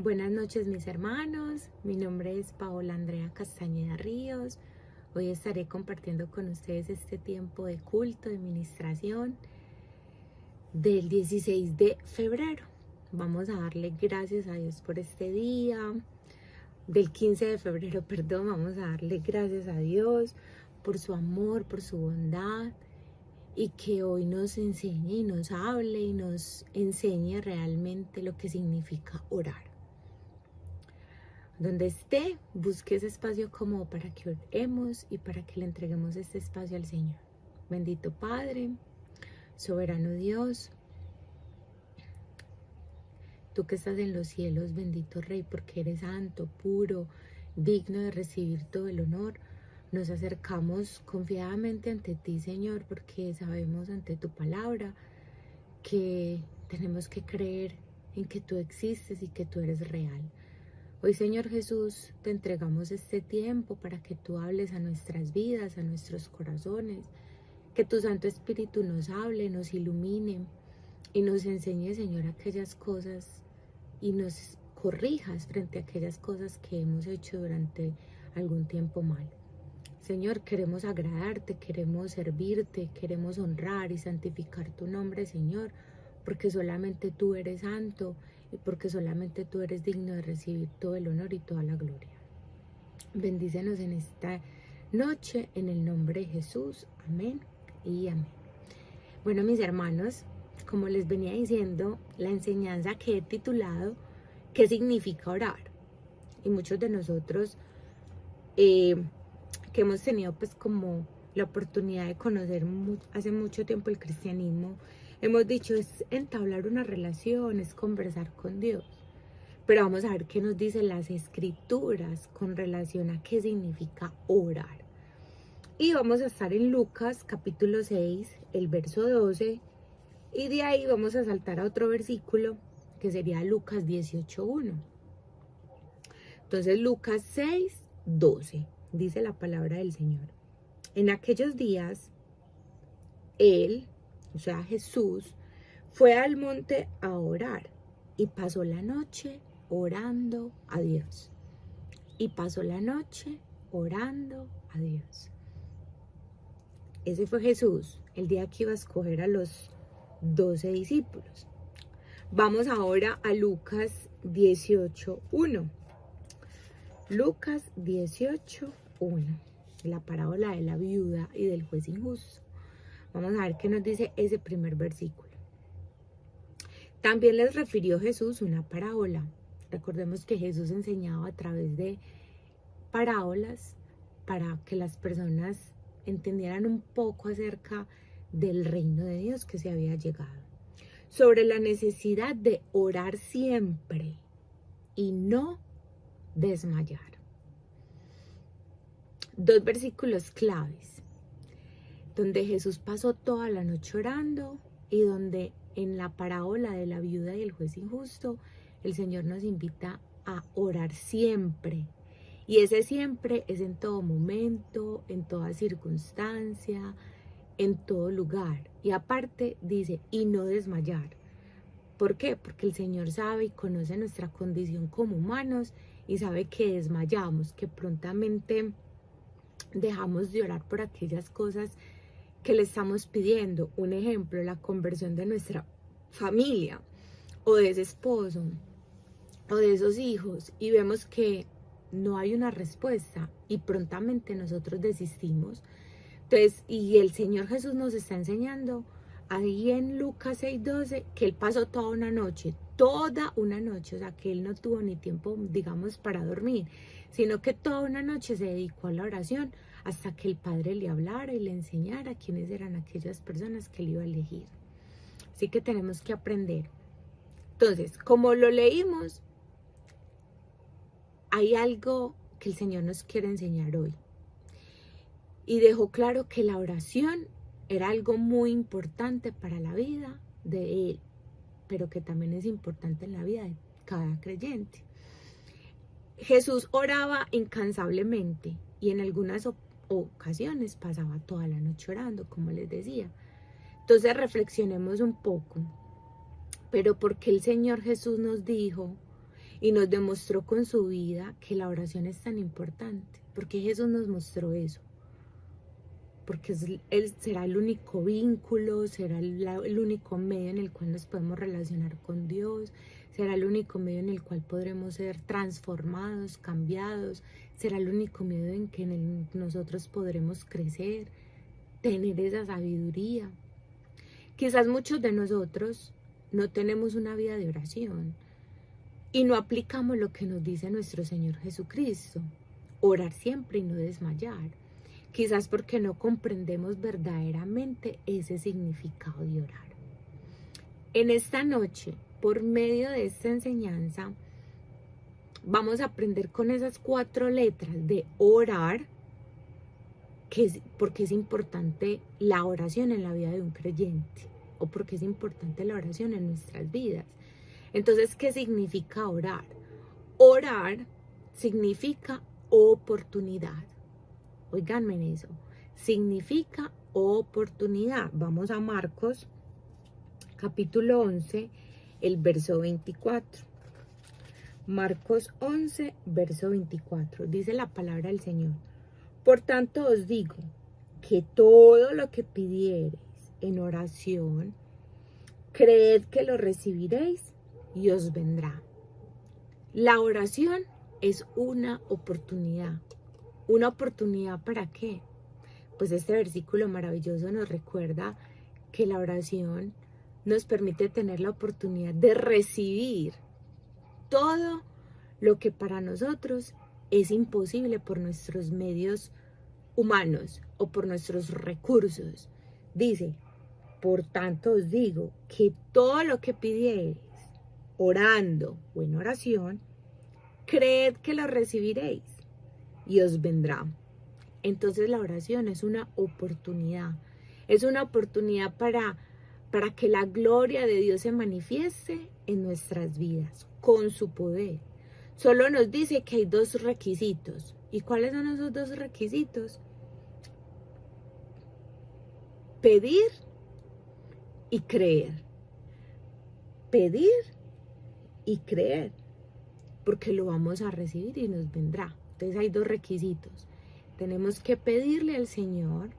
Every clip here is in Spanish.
Buenas noches mis hermanos, mi nombre es Paola Andrea Castañeda Ríos. Hoy estaré compartiendo con ustedes este tiempo de culto, de ministración del 16 de febrero. Vamos a darle gracias a Dios por este día, del 15 de febrero, perdón, vamos a darle gracias a Dios por su amor, por su bondad, y que hoy nos enseñe y nos hable y nos enseñe realmente lo que significa orar. Donde esté, busque ese espacio cómodo para que oremos y para que le entreguemos este espacio al Señor. Bendito Padre, soberano Dios, tú que estás en los cielos, bendito Rey, porque eres santo, puro, digno de recibir todo el honor. Nos acercamos confiadamente ante ti, Señor, porque sabemos ante tu palabra que tenemos que creer en que tú existes y que tú eres real. Hoy, Señor Jesús, te entregamos este tiempo para que tú hables a nuestras vidas, a nuestros corazones, que tu Santo Espíritu nos hable, nos ilumine y nos enseñe, Señor, aquellas cosas y nos corrijas frente a aquellas cosas que hemos hecho durante algún tiempo mal. Señor, queremos agradarte, queremos servirte, queremos honrar y santificar tu nombre, Señor, porque solamente tú eres santo y porque solamente tú eres digno de recibir todo el honor y toda la gloria. Bendícenos en esta noche, en el nombre de Jesús. Amén y amén. Bueno, mis hermanos, como les venía diciendo, la enseñanza que he titulado ¿qué significa orar? Y muchos de nosotros que hemos tenido pues como la oportunidad de conocer hace mucho tiempo el cristianismo, hemos dicho es entablar una relación, es conversar con Dios. Pero vamos a ver qué nos dicen las escrituras con relación a qué significa orar. Y vamos a estar en Lucas capítulo 6, el verso 12, y de ahí vamos a saltar a otro versículo que sería Lucas 18:1. Entonces Lucas 6, 12, dice la palabra del Señor. En aquellos días, él, o sea Jesús, fue al monte a orar y pasó la noche orando a Dios. Y pasó la noche orando a Dios. Ese fue Jesús, el día que iba a escoger a los 12 discípulos. Vamos ahora a Lucas 18:1. Lucas 18:1. La parábola de la viuda y del juez injusto. Vamos a ver qué nos dice ese primer versículo. También les refirió Jesús una parábola. Recordemos que Jesús enseñaba a través de parábolas para que las personas entendieran un poco acerca del reino de Dios que se había llegado. Sobre la necesidad de orar siempre y no desmayar. Dos versículos claves, donde Jesús pasó toda la noche orando y donde en la parábola de la viuda y el juez injusto, el Señor nos invita a orar siempre. Y ese siempre es en todo momento, en toda circunstancia, en todo lugar. Y aparte dice, y no desmayar. ¿Por qué? Porque el Señor sabe y conoce nuestra condición como humanos y sabe que desmayamos, que prontamente dejamos de orar por aquellas cosas que le estamos pidiendo. Un ejemplo, la conversión de nuestra familia o de ese esposo o de esos hijos, y vemos que no hay una respuesta y prontamente nosotros desistimos. Entonces, y el Señor Jesús nos está enseñando ahí en Lucas 6:12 que Él pasó toda una noche, o sea que Él no tuvo ni tiempo, digamos, para dormir, sino que toda una noche se dedicó a la oración hasta que el Padre le hablara y le enseñara quiénes eran aquellas personas que Él iba a elegir. Así que tenemos que aprender. Entonces, como lo leímos, hay algo que el Señor nos quiere enseñar hoy. Y dejó claro que la oración era algo muy importante para la vida de Él, pero que también es importante en la vida de cada creyente. Jesús oraba incansablemente y en algunas ocasiones pasaba toda la noche orando, como les decía. Entonces reflexionemos un poco. Pero ¿por qué el Señor Jesús nos dijo y nos demostró con su vida que la oración es tan importante. Porque Jesús nos mostró eso. Porque Él será el único vínculo, será el único medio en el cual nos podemos relacionar con Dios, será el único medio en el cual podremos ser transformados, cambiados, será el único medio en que nosotros podremos crecer, tener esa sabiduría. Quizás muchos de nosotros no tenemos una vida de oración y no aplicamos lo que nos dice nuestro Señor Jesucristo, orar siempre y no desmayar. Quizás porque no comprendemos verdaderamente ese significado de orar. En esta noche, por medio de esta enseñanza, vamos a aprender con esas 4 letras de orar, porque es importante la oración en la vida de un creyente, o porque es importante la oración en nuestras vidas. Entonces, ¿qué significa orar? Orar significa oportunidad. Óiganme en eso, significa oportunidad. Vamos a Marcos, capítulo 11, el verso 24. Marcos 11, verso 24, dice la palabra del Señor. Por tanto os digo, que todo lo que pidiereis en oración, creed que lo recibiréis y os vendrá. La oración es una oportunidad. ¿Una oportunidad para qué? Pues este versículo maravilloso nos recuerda que la oración nos permite tener la oportunidad de recibir todo lo que para nosotros es imposible por nuestros medios humanos o por nuestros recursos. Dice, por tanto os digo que todo lo que pidiereis orando o en oración, creed que lo recibiréis y os vendrá. Entonces la oración es una oportunidad. Es una oportunidad para que la gloria de Dios se manifieste en nuestras vidas con su poder. Solo nos dice que hay 2 requisitos. ¿Y cuáles son esos 2 requisitos? Pedir y creer. Pedir y creer. Porque lo vamos a recibir y nos vendrá. Entonces hay 2 requisitos. Tenemos que pedirle al Señor,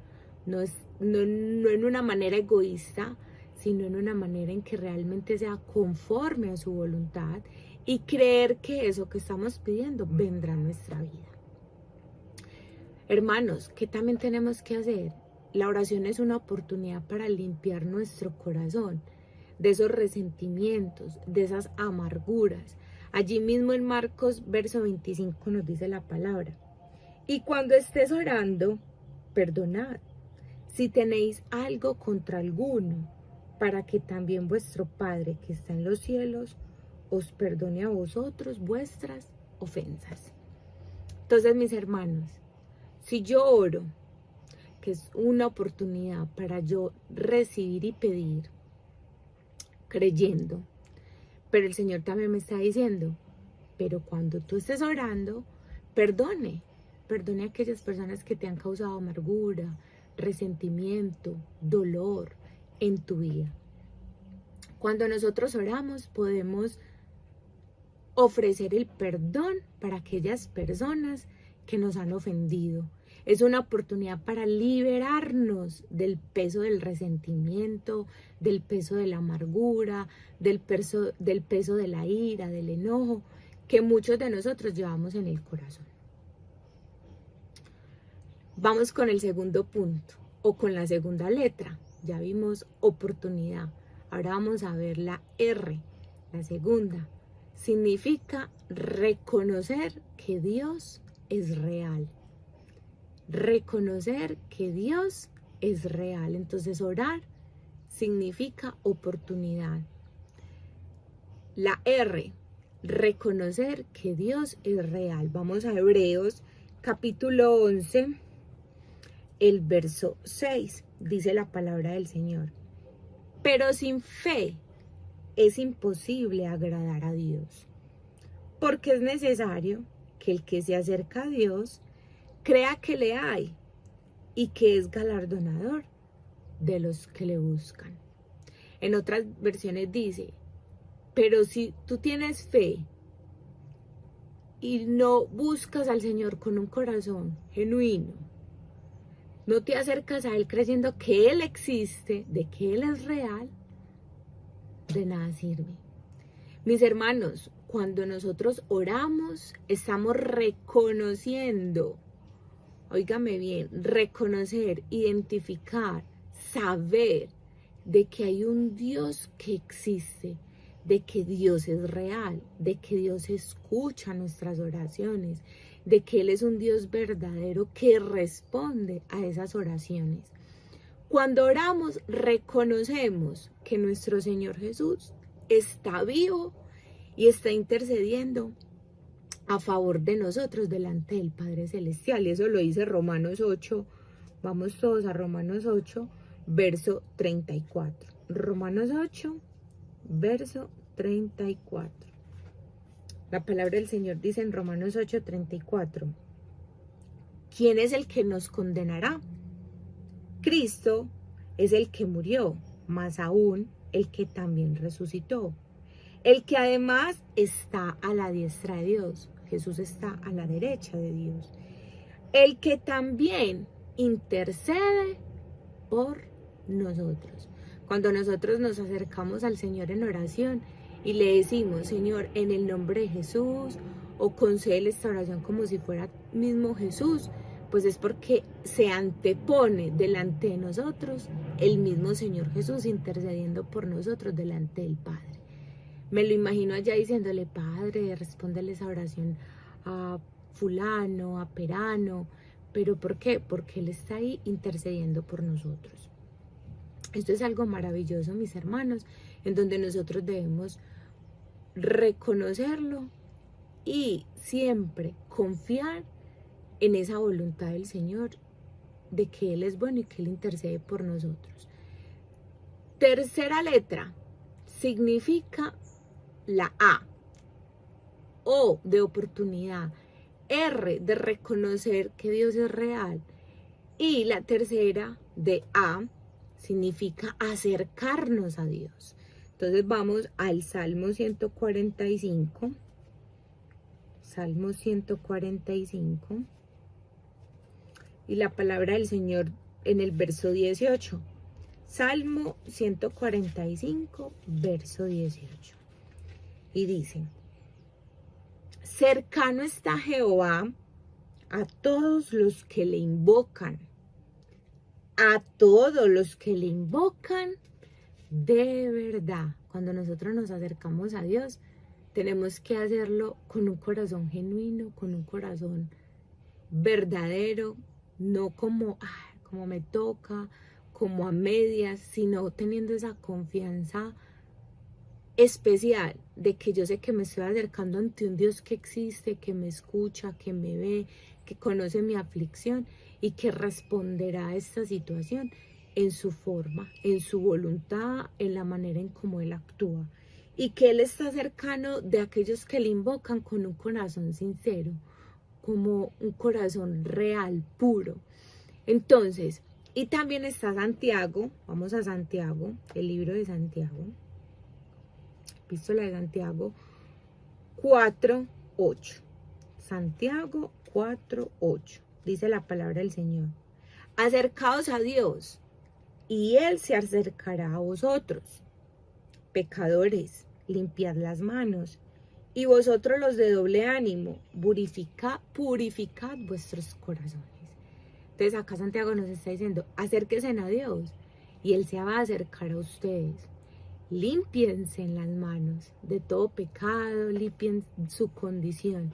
no en una manera egoísta, sino en una manera en que realmente sea conforme a su voluntad y creer que eso que estamos pidiendo vendrá a nuestra vida. Hermanos, ¿qué también tenemos que hacer? La oración es una oportunidad para limpiar nuestro corazón de esos resentimientos, de esas amarguras. Allí mismo en Marcos, verso 25, nos dice la palabra. Y cuando estés orando, perdonad, si tenéis algo contra alguno, para que también vuestro Padre que está en los cielos os perdone a vosotros vuestras ofensas. Entonces, mis hermanos, si yo oro, que es una oportunidad para yo recibir y pedir, creyendo, pero el Señor también me está diciendo, pero cuando tú estés orando, perdone a aquellas personas que te han causado amargura, resentimiento, dolor en tu vida. Cuando nosotros oramos, podemos ofrecer el perdón para aquellas personas que nos han ofendido. Es una oportunidad para liberarnos del peso del resentimiento, del peso de la amargura, del peso de la ira, del enojo, que muchos de nosotros llevamos en el corazón. Vamos con el segundo punto, o con la segunda letra. Ya vimos oportunidad. Ahora vamos a ver la R, la segunda. Significa reconocer que Dios es real. Reconocer que Dios es real. Entonces orar significa oportunidad. La R, reconocer que Dios es real. Vamos a Hebreos capítulo 11, el verso 6. Dice la palabra del Señor. Pero sin fe es imposible agradar a Dios, porque es necesario que el que se acerca a Dios crea que le hay y que es galardonador de los que le buscan. En otras versiones dice, pero si tú tienes fe y no buscas al Señor con un corazón genuino, no te acercas a Él creyendo que Él existe, de que Él es real, de nada sirve. Mis hermanos, cuando nosotros oramos, estamos reconociendo, óigame bien, reconocer, identificar, saber de que hay un Dios que existe, de que Dios es real, de que Dios escucha nuestras oraciones, de que Él es un Dios verdadero que responde a esas oraciones. Cuando oramos, reconocemos que nuestro Señor Jesús está vivo y está intercediendo a favor de nosotros delante del Padre Celestial. Y eso lo dice Romanos 8. Vamos todos a Romanos 8, verso 34. Romanos 8, verso 34. La palabra del Señor dice en Romanos 8, 34. ¿Quién es el que nos condenará? Cristo es el que murió, más aún el que también resucitó. El que además está a la diestra de Dios. Jesús está a la derecha de Dios. El que también intercede por nosotros. Cuando nosotros nos acercamos al Señor en oración y le decimos, Señor, en el nombre de Jesús, o concédele esta oración como si fuera mismo Jesús, pues es porque se antepone delante de nosotros el mismo Señor Jesús intercediendo por nosotros delante del Padre. Me lo imagino allá diciéndole, Padre, respóndele esa oración a fulano, a perano. ¿Pero por qué? Porque Él está ahí intercediendo por nosotros. Esto es algo maravilloso, mis hermanos, en donde nosotros debemos reconocerlo y siempre confiar en esa voluntad del Señor, de que Él es bueno y que Él intercede por nosotros. Tercera letra significa la A. O de oportunidad. R de reconocer que Dios es real. Y la tercera de A significa acercarnos a Dios. Entonces vamos al Salmo 145. Salmo 145. Y la palabra del Señor en el verso 18. Salmo 145, verso 18. Y dice, cercano está Jehová a todos los que le invocan. A todos los que le invocan de verdad. Cuando nosotros nos acercamos a Dios, tenemos que hacerlo con un corazón genuino, con un corazón verdadero, no como me toca, como a medias, sino teniendo esa confianza especial de que yo sé que me estoy acercando ante un Dios que existe, que me escucha, que me ve, que conoce mi aflicción y que responderá a esta situación en su forma, en su voluntad, en la manera en cómo Él actúa. Y que Él está cercano de aquellos que le invocan con un corazón sincero, como un corazón real, puro. Entonces, y también está Santiago, vamos a Santiago, el libro de Santiago, epístola de Santiago 4:8. Santiago 4:8. Dice la palabra del Señor. Acercaos a Dios, y Él se acercará a vosotros. Pecadores, limpiad las manos, y vosotros los de doble ánimo, purificad vuestros corazones. Entonces acá Santiago nos está diciendo, acérquense a Dios, y Él se va a acercar a ustedes. Límpiense en las manos de todo pecado, limpien su condición.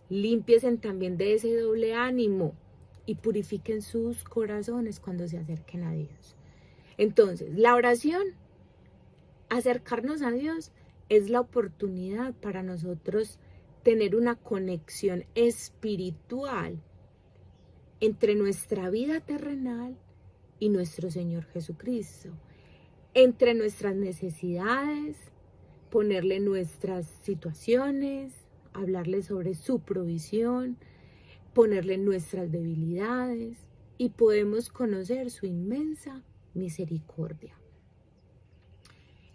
Límpiense también de ese doble ánimo y purifiquen sus corazones cuando se acerquen a Dios. Entonces, la oración, acercarnos a Dios, es la oportunidad para nosotros tener una conexión espiritual entre nuestra vida terrenal y nuestro Señor Jesucristo. Entre nuestras necesidades, ponerle nuestras situaciones, hablarle sobre su provisión, ponerle nuestras debilidades y podemos conocer su inmensa misericordia.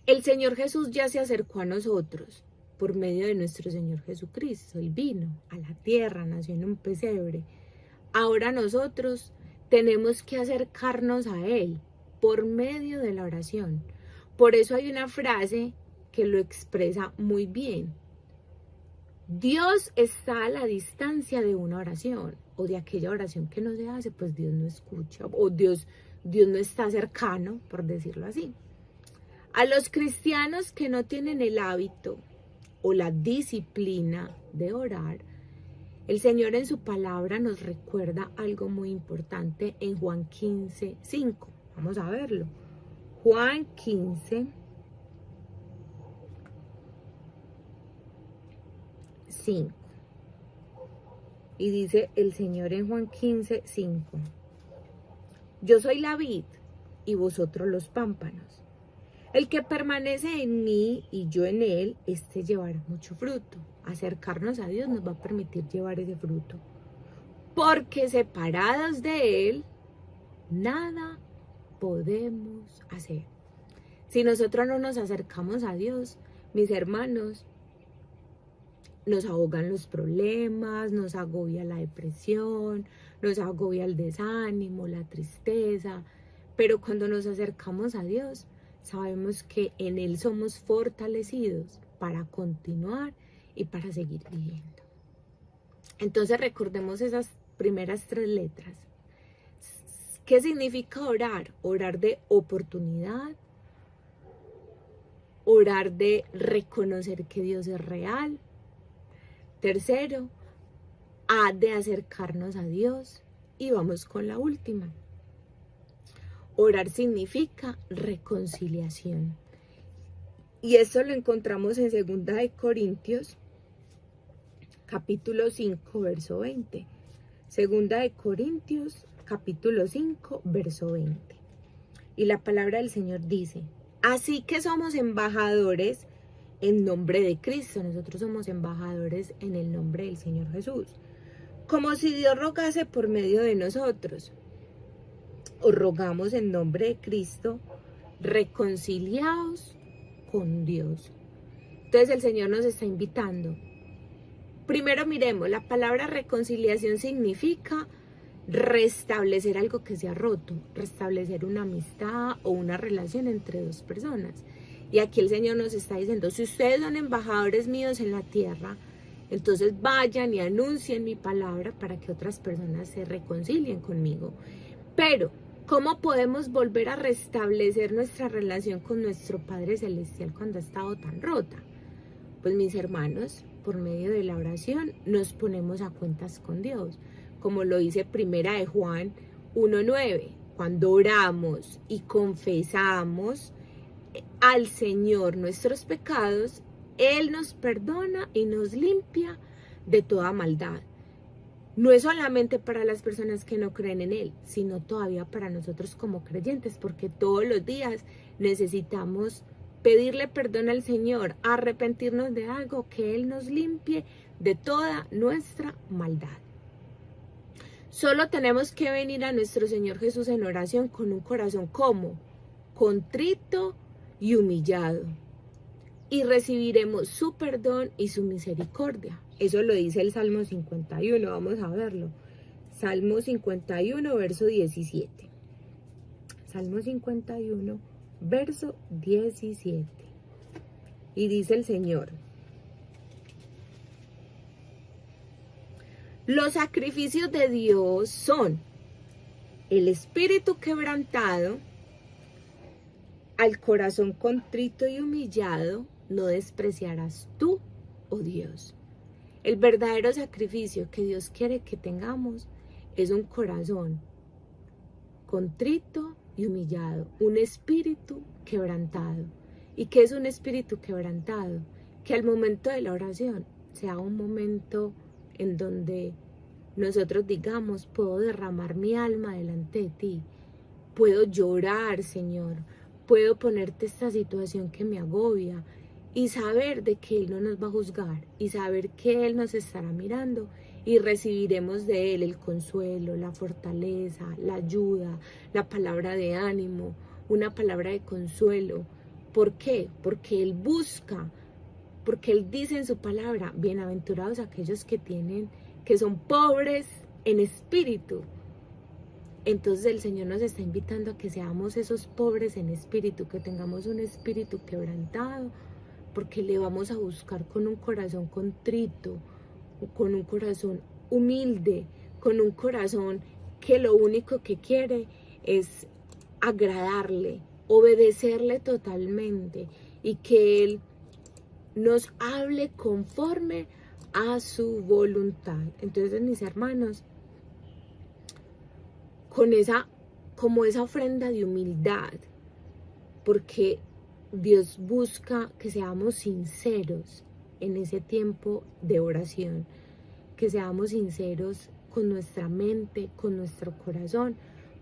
El Señor Jesús ya se acercó a nosotros por medio de nuestro Señor Jesucristo. Él vino a la tierra, nació en un pesebre. Ahora nosotros tenemos que acercarnos a Él por medio de la oración. Por eso hay una frase que lo expresa muy bien. Dios está a la distancia de una oración, o de aquella oración que no se hace, pues Dios no escucha, o Dios no está cercano, por decirlo así. A los cristianos que no tienen el hábito o la disciplina de orar, el Señor en su palabra nos recuerda algo muy importante en Juan 15, 5. Vamos a verlo. Juan 15, 5. Y dice el Señor en Juan 15, 5. Yo soy la vid y vosotros los pámpanos. El que permanece en mí y yo en él, este llevará mucho fruto. Acercarnos a Dios nos va a permitir llevar ese fruto. Porque separados de él, nada podemos hacer. Si nosotros no nos acercamos a Dios, mis hermanos, nos ahogan los problemas, nos agobia la depresión, nos agobia el desánimo, la tristeza. Pero cuando nos acercamos a Dios, sabemos que en Él somos fortalecidos para continuar y para seguir viviendo. Entonces recordemos esas primeras 3 letras. ¿Qué significa orar? Orar de oportunidad, orar de reconocer que Dios es real. Tercero, de acercarnos a Dios. Y vamos con la última. Orar significa reconciliación. Y esto lo encontramos en 2 Corintios, capítulo 5, verso 20. 2 Corintios, capítulo 5, verso 20. Y la palabra del Señor dice, así que somos embajadores en nombre de Cristo. Nosotros somos embajadores en el nombre del Señor Jesús. Como si Dios rogase por medio de nosotros. Os rogamos en nombre de Cristo, reconciliaos con Dios. Entonces el Señor nos está invitando. Primero miremos, la palabra reconciliación significa restablecer algo que se ha roto, restablecer una amistad o una relación entre 2 personas. Y aquí el Señor nos está diciendo, si ustedes son embajadores míos en la tierra, entonces vayan y anuncien mi palabra para que otras personas se reconcilien conmigo. Pero ¿cómo podemos volver a restablecer nuestra relación con nuestro Padre Celestial cuando ha estado tan rota? Pues mis hermanos, por medio de la oración nos ponemos a cuentas con Dios, como lo dice 1 Juan 1:9. Cuando oramos y confesamos al Señor nuestros pecados, Él nos perdona y nos limpia de toda maldad. No es solamente para las personas que no creen en Él, sino todavía para nosotros como creyentes, porque todos los días necesitamos pedirle perdón al Señor, arrepentirnos de algo, que Él nos limpie de toda nuestra maldad. Solo tenemos que venir a nuestro Señor Jesús en oración con un corazón como contrito y humillado, y recibiremos su perdón y su misericordia. Eso lo dice el Salmo 51, vamos a verlo. Salmo 51, verso 17. Salmo 51, verso 17. Y dice el Señor: los sacrificios de Dios son el espíritu quebrantado, al corazón contrito y humillado no despreciarás tú, oh Dios. El verdadero sacrificio que Dios quiere que tengamos es un corazón contrito y humillado, un espíritu quebrantado. ¿Y qué es un espíritu quebrantado? Que al momento de la oración sea un momento en donde nosotros digamos, puedo derramar mi alma delante de ti, puedo llorar, Señor, puedo ponerte esta situación que me agobia y saber de que Él no nos va a juzgar y saber que Él nos estará mirando y recibiremos de Él el consuelo, la fortaleza, la ayuda, la palabra de ánimo, una palabra de consuelo. ¿Por qué? Porque Él busca porque Él dice en su palabra, bienaventurados aquellos que son pobres en espíritu. Entonces el Señor nos está invitando a que seamos esos pobres en espíritu, que tengamos un espíritu quebrantado, porque le vamos a buscar con un corazón contrito, con un corazón humilde, con un corazón que lo único que quiere es agradarle, obedecerle totalmente y que Él nos hable conforme a su voluntad. Entonces, mis hermanos, como esa ofrenda de humildad, porque Dios busca que seamos sinceros en ese tiempo de oración, que seamos sinceros con nuestra mente, con nuestro corazón,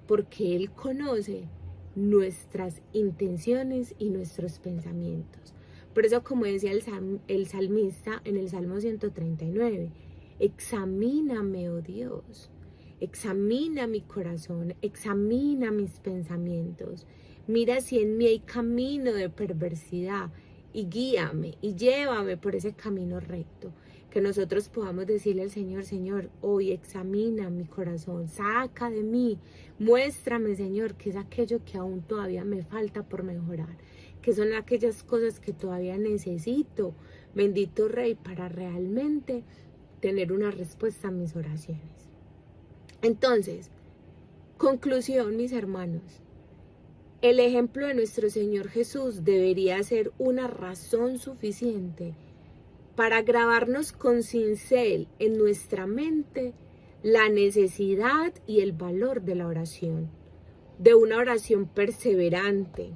porque Él conoce nuestras intenciones y nuestros pensamientos. Por eso, como decía el salmista en el Salmo 139, examíname, oh Dios, examina mi corazón, examina mis pensamientos, mira si en mí hay camino de perversidad y guíame y llévame por ese camino recto. Que nosotros podamos decirle al Señor, Señor, hoy examina mi corazón, saca de mí, muéstrame, Señor, qué es aquello que aún todavía me falta por mejorar, que son aquellas cosas que todavía necesito, bendito Rey, para realmente tener una respuesta a mis oraciones. Entonces, conclusión, mis hermanos, el ejemplo de nuestro Señor Jesús debería ser una razón suficiente para grabarnos con cincel en nuestra mente la necesidad y el valor de la oración, de una oración perseverante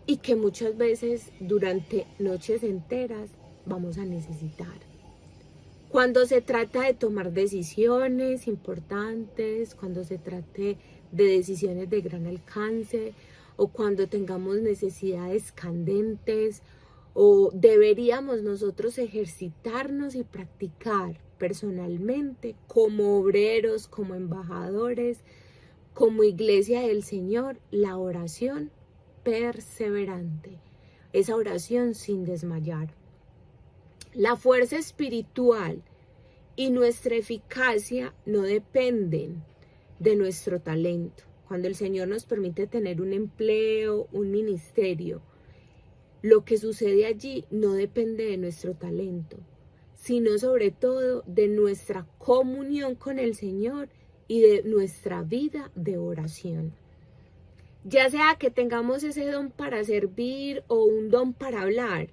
y que muchas veces durante noches enteras vamos a necesitar. Cuando se trata de tomar decisiones importantes, cuando se trate de decisiones de gran alcance o cuando tengamos necesidades candentes, o deberíamos nosotros ejercitarnos y practicar personalmente como obreros, como embajadores, como iglesia del Señor, la oración perseverante, esa oración sin desmayar. La fuerza espiritual y nuestra eficacia no dependen de nuestro talento. Cuando el Señor nos permite tener un empleo, un ministerio, lo que sucede allí no depende de nuestro talento, sino sobre todo de nuestra comunión con el Señor y de nuestra vida de oración. Ya sea que tengamos ese don para servir o un don para hablar,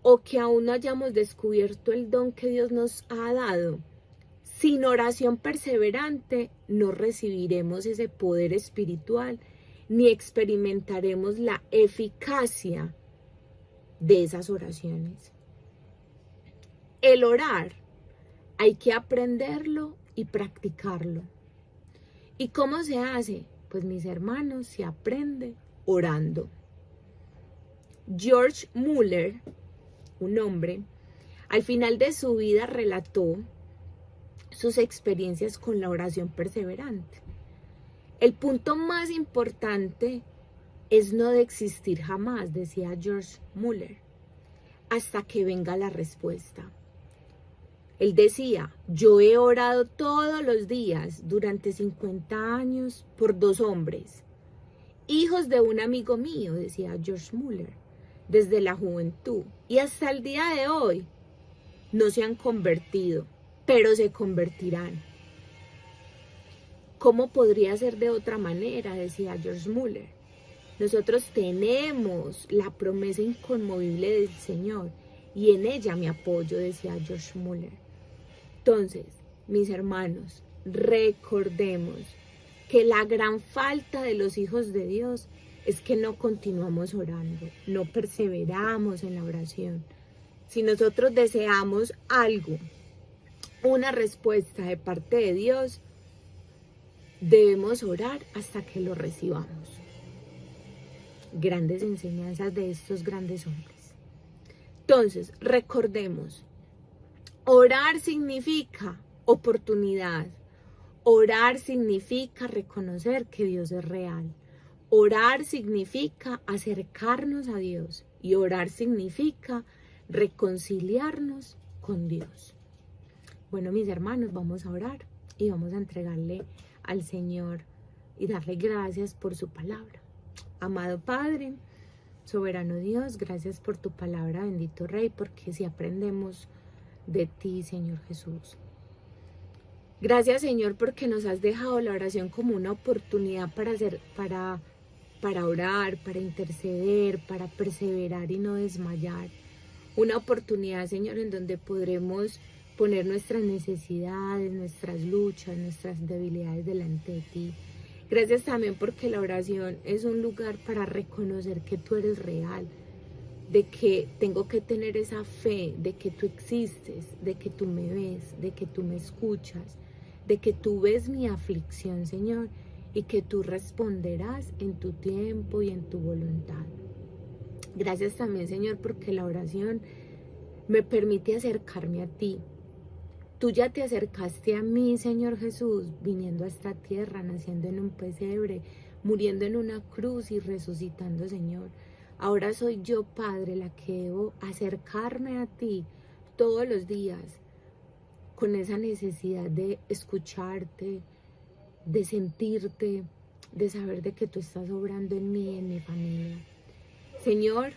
o que aún no hayamos descubierto el don que Dios nos ha dado, sin oración perseverante no recibiremos ese poder espiritual ni experimentaremos la eficacia de esas oraciones. El orar hay que aprenderlo y practicarlo. ¿Y cómo se hace? Pues mis hermanos, se aprende orando. George Muller, un hombre, al final de su vida relató sus experiencias con la oración perseverante. El punto más importante es no de existir jamás, decía George Muller, hasta que venga la respuesta. Él decía, yo he orado todos los días durante 50 años por 2 hombres, hijos de un amigo mío, decía George Muller, desde la juventud, y hasta el día de hoy no se han convertido, pero se convertirán. ¿Cómo podría ser de otra manera?, decía George Muller. Nosotros tenemos la promesa inconmovible del Señor y en ella me apoyo, decía George Muller. Entonces, mis hermanos, recordemos que la gran falta de los hijos de Dios es que no continuamos orando, no perseveramos en la oración. Si nosotros deseamos algo, una respuesta de parte de Dios, debemos orar hasta que lo recibamos. Grandes enseñanzas de estos grandes hombres. Entonces, recordemos, orar significa oportunidad. Orar significa reconocer que Dios es real. Orar significa acercarnos a Dios. Y orar significa reconciliarnos con Dios. Bueno, mis hermanos, vamos a orar y vamos a entregarle al Señor y darle gracias por su palabra. Amado Padre, soberano Dios, gracias por tu palabra, bendito Rey, porque si aprendemos de ti, Señor Jesús. Gracias, Señor, porque nos has dejado la oración como una oportunidad para orar, para interceder, para perseverar y no desmayar. Una oportunidad, Señor, en donde podremos poner nuestras necesidades, nuestras luchas, nuestras debilidades delante de ti. Gracias también porque la oración es un lugar para reconocer que tú eres real, de que tengo que tener esa fe, de que tú existes, de que tú me ves, de que tú me escuchas, de que tú ves mi aflicción, Señor, y que tú responderás en tu tiempo y en tu voluntad. Gracias también, Señor, porque la oración me permite acercarme a ti. Tú ya te acercaste a mí, Señor Jesús, viniendo a esta tierra, naciendo en un pesebre, muriendo en una cruz y resucitando, Señor. Ahora soy yo, Padre, la que debo acercarme a ti todos los días con esa necesidad de escucharte, de sentirte, de saber de que tú estás obrando en mí y en mi familia. Señor,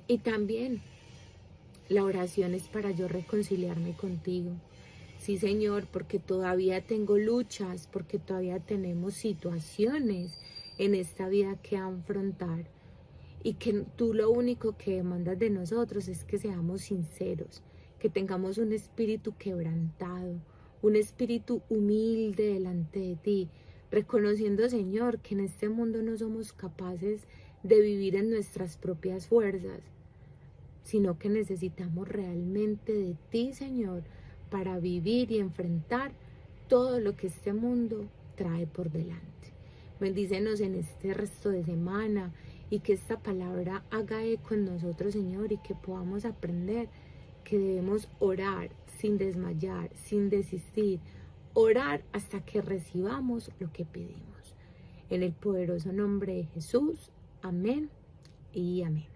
y también la oración es para yo reconciliarme contigo. Sí, Señor, porque todavía tengo luchas, porque todavía tenemos situaciones en esta vida que afrontar. Y que tú lo único que demandas de nosotros es que seamos sinceros, que tengamos un espíritu quebrantado, un espíritu humilde delante de ti, reconociendo, Señor, que en este mundo no somos capaces de vivir en nuestras propias fuerzas, sino que necesitamos realmente de ti, Señor, para vivir y enfrentar todo lo que este mundo trae por delante. Bendícenos en este resto de semana y que esta palabra haga eco en nosotros, Señor, y que podamos aprender que debemos orar sin desmayar, sin desistir, orar hasta que recibamos lo que pedimos. En el poderoso nombre de Jesús, amén y amén.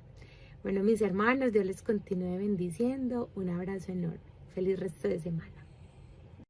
Bueno, mis hermanos, Dios les continúe bendiciendo. Un abrazo enorme. Feliz resto de semana.